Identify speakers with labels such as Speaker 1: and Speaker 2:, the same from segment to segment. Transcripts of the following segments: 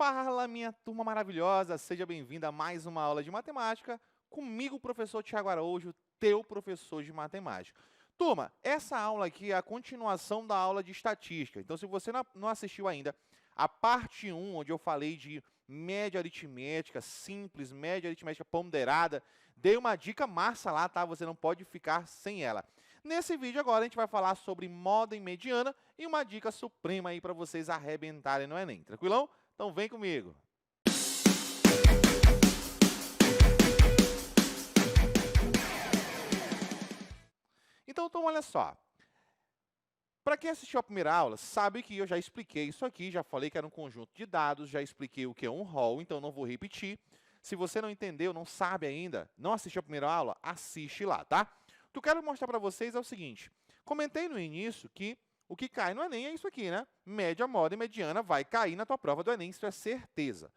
Speaker 1: Fala, minha turma maravilhosa! Seja bem-vinda a mais uma aula de matemática, comigo, o professor Tiago Araújo, teu professor de matemática. Turma, essa aula aqui é a continuação da aula de estatística. Então, se você não assistiu ainda, a parte 1, onde eu falei de média aritmética simples, média aritmética ponderada, dei uma dica massa lá, tá? Você não pode ficar sem ela. Nesse vídeo agora, a gente vai falar sobre moda em mediana e uma dica suprema aí para vocês arrebentarem no Enem. Tranquilão? Então, vem comigo. Então, olha só. Para quem assistiu a primeira aula, sabe que eu já expliquei isso aqui, já falei que era um conjunto de dados, já expliquei o que é um rol, então não vou repetir. Se você não entendeu, não sabe ainda, não assistiu a primeira aula, assiste lá, tá? O que eu quero mostrar para vocês é o seguinte. Comentei no início que o que cai no Enem é isso aqui, né? Média, moda e mediana vai cair na tua prova do Enem, isso é certeza.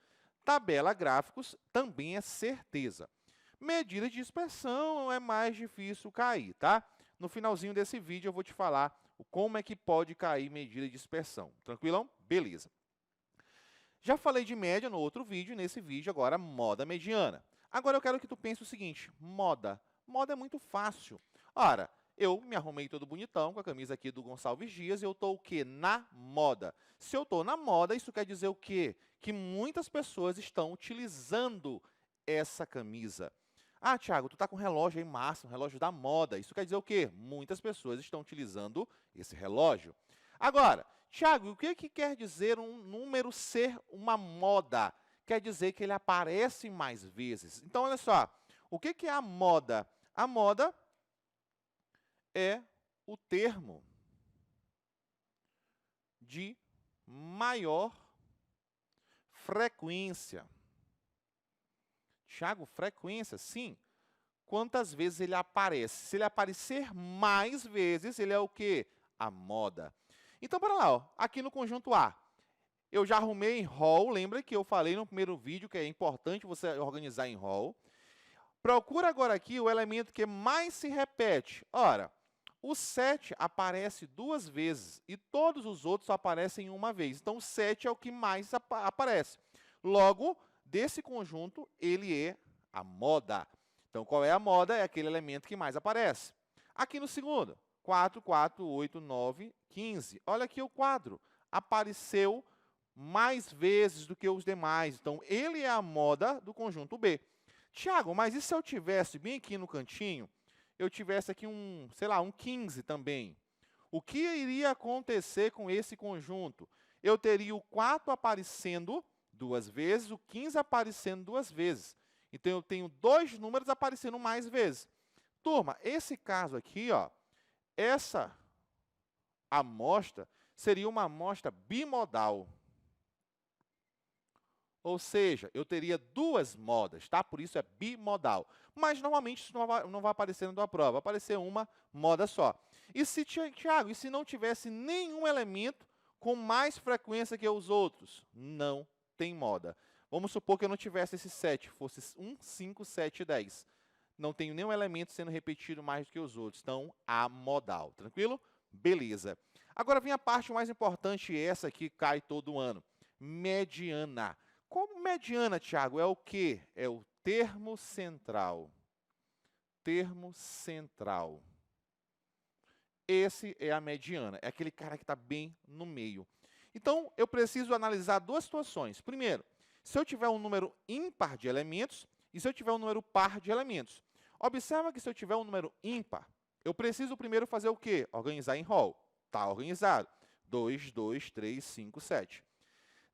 Speaker 1: Tabela gráficos também é certeza. Medida de dispersão é mais difícil cair, tá? No finalzinho desse vídeo eu vou te falar como é que pode cair medida de dispersão. Tranquilão? Beleza. Já falei de média no outro vídeo, nesse vídeo agora moda mediana. Agora eu quero que tu pense o seguinte, moda. Moda é muito fácil. Ora, eu me arrumei todo bonitão com a camisa aqui do Gonçalves Dias e eu estou o quê? Na moda. Se eu estou na moda, isso quer dizer o quê? Que muitas pessoas estão utilizando essa camisa. Ah, Thiago, tu está com um relógio aí massa, um relógio da moda. Isso quer dizer o quê? Muitas pessoas estão utilizando esse relógio. Agora, Thiago, o que quer dizer um número ser uma moda? Quer dizer que ele aparece mais vezes. Então, olha só, o que é a moda? A moda é o termo de maior frequência. Thiago, frequência? Sim. Quantas vezes ele aparece? Se ele aparecer mais vezes, ele é o quê? A moda. Então, bora lá, ó. Aqui no conjunto A, eu já arrumei em rol. Lembra que eu falei no primeiro vídeo que é importante você organizar em rol. Procura agora aqui o elemento que mais se repete. Ora, o 7 aparece 2 vezes e todos os outros só aparecem uma vez. Então, o 7 é o que mais aparece. Logo, desse conjunto, ele é a moda. Então, qual é a moda? É aquele elemento que mais aparece. Aqui no segundo, 4, 4, 8, 9, 15. Olha aqui o quadro. Apareceu mais vezes do que os demais. Então, ele é a moda do conjunto B. Tiago, mas e se eu tivesse bem aqui no cantinho, eu tivesse aqui sei lá, um 15 também? O que iria acontecer com esse conjunto? Eu teria o 4 aparecendo 2 vezes, o 15 aparecendo 2 vezes. Então, eu tenho 2 números aparecendo mais vezes. Turma, esse caso aqui, ó, essa amostra seria uma amostra bimodal. Ou seja, eu teria 2 modas, tá? Por isso é bimodal. Mas, normalmente, isso não vai aparecer na tua prova. Vai aparecer uma moda só. E se, Tiago, e se não tivesse nenhum elemento com mais frequência que os outros? Não tem moda. Vamos supor que eu não tivesse esse 7, fosse 1, 5, 7, 10. Não tenho nenhum elemento sendo repetido mais do que os outros. Então, amodal. Tranquilo? Beleza. Agora vem a parte mais importante, essa que cai todo ano. Mediana. Como mediana, Tiago, é o quê? É o termo central. Termo central. Esse é a mediana, é aquele cara que está bem no meio. Então, eu preciso analisar 2 situações. Primeiro, se eu tiver um número ímpar de elementos e se eu tiver um número par de elementos. Observa que se eu tiver um número ímpar, eu preciso primeiro fazer o quê? Organizar em rol. Está organizado. 2, 2, 3, 5, 7.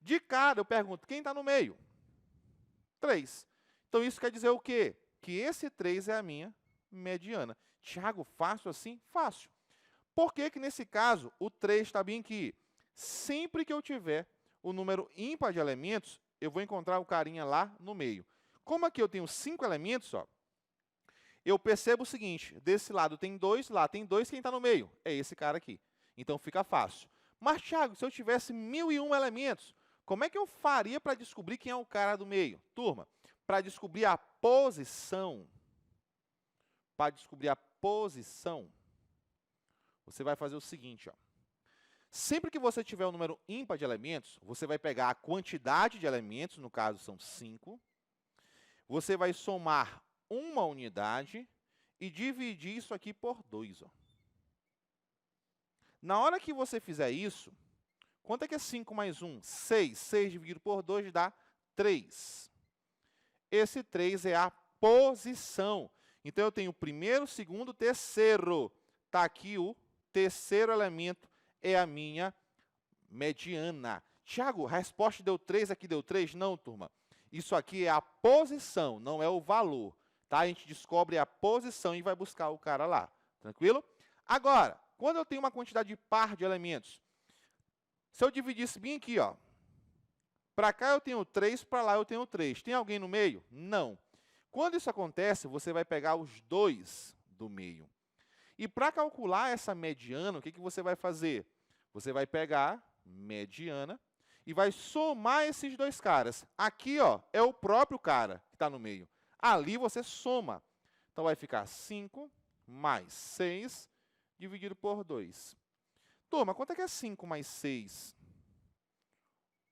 Speaker 1: De cara, eu pergunto, quem está no meio? 3. Então, isso quer dizer o quê? Que esse 3 é a minha mediana. Tiago, fácil assim? Fácil. Por que nesse caso, o 3 está bem aqui? Sempre que eu tiver o número ímpar de elementos, eu vou encontrar o carinha lá no meio. Como aqui eu tenho 5 elementos, ó, eu percebo o seguinte, desse lado tem 2, lá tem 2, quem está no meio? É esse cara aqui. Então, fica fácil. Mas, Tiago, se eu tivesse 1001 elementos, como é que eu faria para descobrir quem é o cara do meio? Turma, para descobrir a posição, você vai fazer o seguinte, ó. Sempre que você tiver um número ímpar de elementos, você vai pegar a quantidade de elementos, no caso são 5, você vai somar uma unidade e dividir isso aqui por 2. Ó. Na hora que você fizer isso, quanto é que é 5 mais 1? 6. 6 dividido por 2 dá 3. Esse 3 é a posição. Então, eu tenho o primeiro, segundo, terceiro. Está aqui o terceiro elemento, é a minha mediana. Tiago, a resposta deu 3, aqui deu 3? Não, turma. Isso aqui é a posição, não é o valor. Tá? A gente descobre a posição e vai buscar o cara lá. Tranquilo? Agora, quando eu tenho uma quantidade par de elementos, se eu dividisse bem aqui, ó, para cá eu tenho 3, para lá eu tenho 3. Tem alguém no meio? Não. Quando isso acontece, você vai pegar os 2 do meio. E para calcular essa mediana, o que você vai fazer? Você vai pegar mediana e vai somar esses dois caras. Aqui, ó, é o próprio cara que está no meio. Ali você soma. Então, vai ficar 5 mais 6 dividido por 2. Turma, quanto é que é 5 mais 6?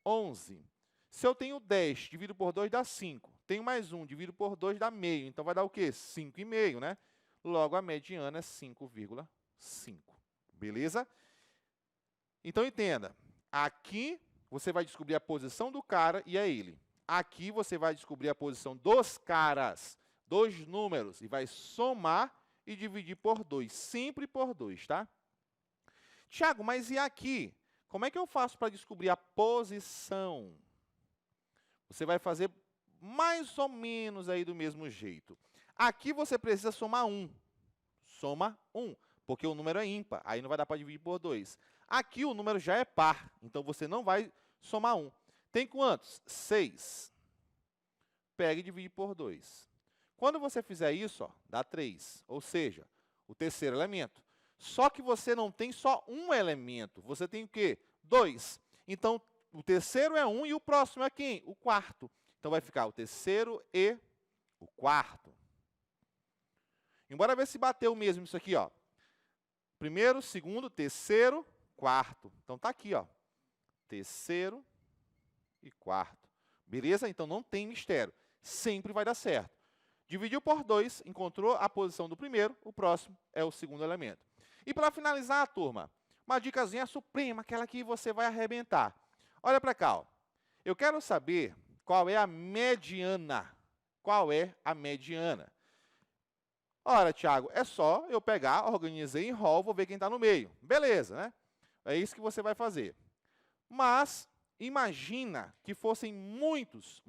Speaker 1: 11. Se eu tenho 10, dividido por 2 dá 5. Tenho mais 1, dividido por 2 dá meio. Então, vai dar o quê? 5,5, né? Logo, a mediana é 5,5. Beleza? Então, entenda. Aqui, você vai descobrir a posição do cara e é ele. Aqui, você vai descobrir a posição dos caras, dos números, e vai somar e dividir por 2. Sempre por 2, tá? Tiago, mas e aqui? Como é que eu faço para descobrir a posição? Você vai fazer mais ou menos aí do mesmo jeito. Aqui você precisa somar 1. Soma 1, porque o número é ímpar, aí não vai dar para dividir por 2. Aqui o número já é par, então você não vai somar 1. Tem quantos? 6. Pega e divide por 2. Quando você fizer isso, ó, dá 3, ou seja, o terceiro elemento. Só que você não tem só um elemento, você tem o quê? 2. Então, o terceiro é 1 e o próximo é quem? O quarto. Então, vai ficar o terceiro e o quarto. Embora ver se bateu mesmo isso aqui, ó. Primeiro, segundo, terceiro, quarto. Então, está aqui, ó. Terceiro e quarto. Beleza? Então, não tem mistério. Sempre vai dar certo. Dividiu por 2, encontrou a posição do primeiro, o próximo é o segundo elemento. E para finalizar, turma, uma dicasinha suprema, aquela que você vai arrebentar. Olha para cá, ó. Eu quero saber qual é a mediana. Qual é a mediana? Ora, Tiago, é só eu pegar, organizei em rol, vou ver quem está no meio. Beleza, né? É isso que você vai fazer. Mas, imagina que fossem muitos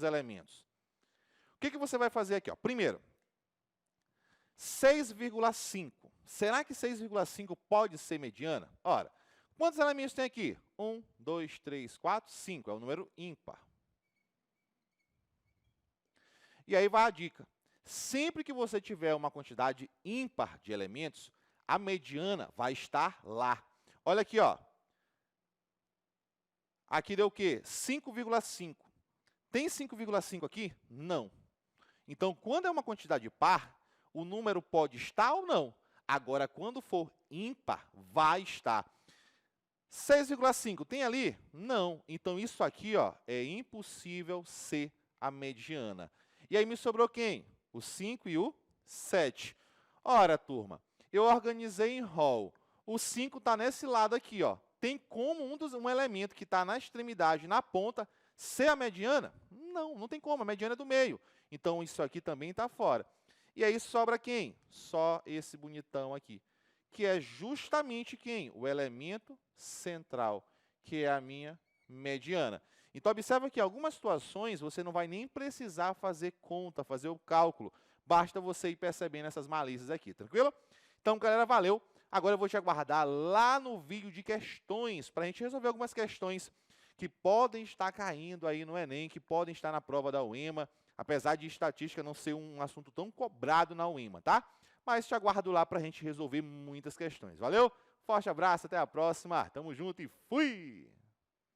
Speaker 1: elementos. O que você vai fazer aqui? Ó? Primeiro, 6,5. Será que 6,5 pode ser mediana? Ora, quantos elementos tem aqui? 1, 2, 3, 4, 5. É o número ímpar. E aí vai a dica. Sempre que você tiver uma quantidade ímpar de elementos, a mediana vai estar lá. Olha aqui, ó. Aqui deu o quê? 5,5. Tem 5,5 aqui? Não. Então, quando é uma quantidade par, o número pode estar ou não. Agora, quando for ímpar, vai estar. 6,5 tem ali? Não. Então, isso aqui, ó, é impossível ser a mediana. E aí me sobrou quem? O 5 e o 7. Ora, turma, eu organizei em rol. O 5 está nesse lado aqui, ó. Tem como um elemento que está na extremidade, na ponta, ser a mediana? Não, não tem como. A mediana é do meio. Então, isso aqui também está fora. E aí sobra quem? Só esse bonitão aqui, que é justamente quem? O elemento central, que é a minha mediana. Então, observa que em algumas situações você não vai nem precisar fazer conta, fazer o cálculo. Basta você ir percebendo essas malícias aqui, tranquilo? Então, galera, valeu. Agora eu vou te aguardar lá no vídeo de questões, para a gente resolver algumas questões que podem estar caindo aí no Enem, que podem estar na prova da UEMA, apesar de estatística não ser um assunto tão cobrado na UEMA, tá? Mas te aguardo lá para a gente resolver muitas questões. Valeu? Forte abraço, até a próxima. Tamo junto e fui!